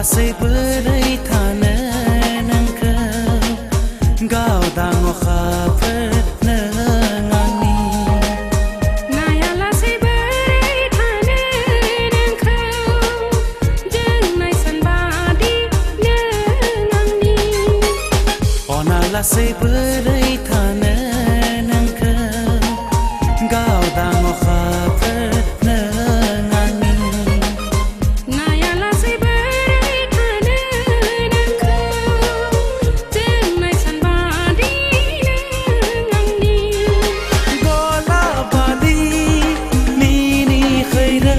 लासै बोरै थानो नोंखौ गावदां अखाफोर नों आंनि नाया लासै बोरै थानो नोंखौ जोंनाय सानबादि नों आंनि अना लासै बोरै थानो नोंखौ गावदां अखाफोर नों आंनि नाया लासै बोरै थानो नोंखौ जोंनाय सानबादि नों आंनि गलाबादि मिनिखैरो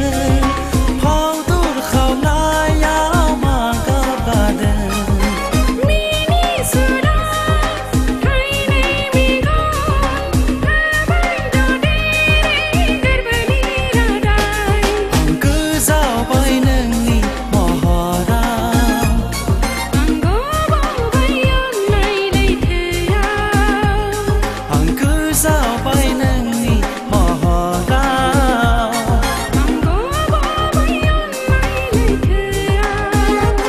फावदुर खावनायाव मागाबादों मिनिसुरा थाइनै मेगन होबाय ददेरे गोरबोनि रादाय आं गोजावबाय नोंनि महराव आं गबावबाय अननाय लैथोआव आं गोजावबाय नोंनि महराव आं गबावबाय अननाय लैथोआव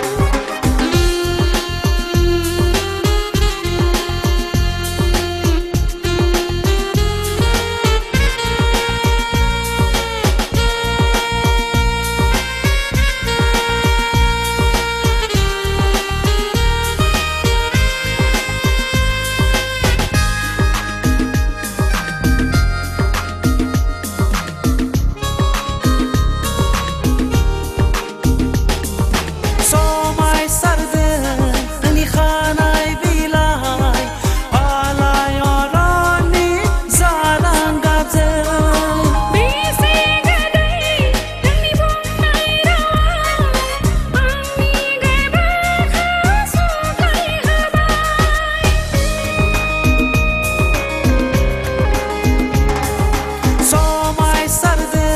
समायसारदों नोंनि खानाय बिलाइ आलायारननि जारां गाबजों बेसे गोदै नोंनि बुंनाय रावा आंनि गोरबोखौ सुग्लायहोबाय समायसारदों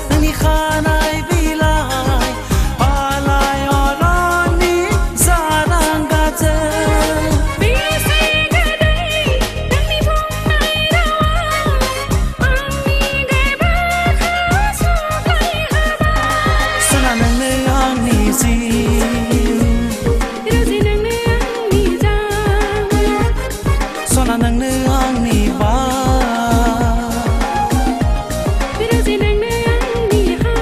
नोंनि खानाय बिलाइ आलायारननि जारां गाबजों बेसे गोदै नोंनि बुंनाय रावा आंनि गोरबोखौ सुग्लायहोबाय सना नोंनो आंनि जिउ रोजि नोंनो आंनि जान सना नोंनो आंनि बार रोजि नोंनो आंनि हां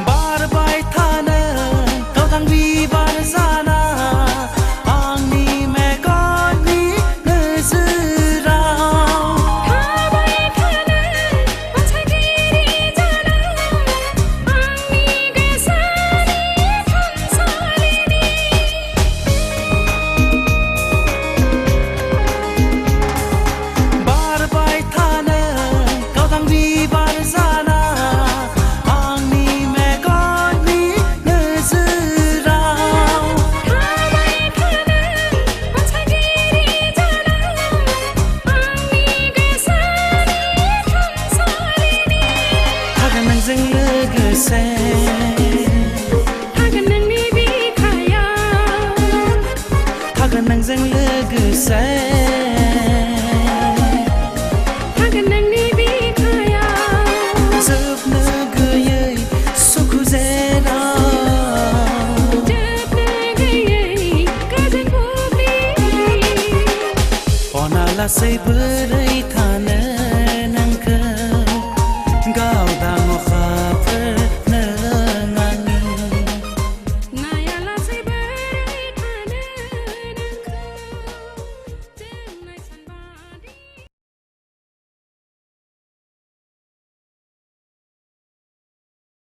बारबाय थानो गावदां बिबार जाना आंनि मेगननि नोजोराव थाबाय थानो अनसायगिरि जाना आंनि गोसोनि थानसालिनि बारबाय थानो गावदां बिबार जाना आंनि मेगननि नोजोराव थाबाय थानो अनसायगिरि जाना आंनि गोसोनि थानसालिनि थागोन नोंजों लोगोसे थागोन नोंनि बिखायाव थागोन नोंजों लोगोसे थागोन नोंनि बिखायाव जोबनो गैयै सुखु जेराव जोबनो गैयै गोजोन बुब्लि अना लासै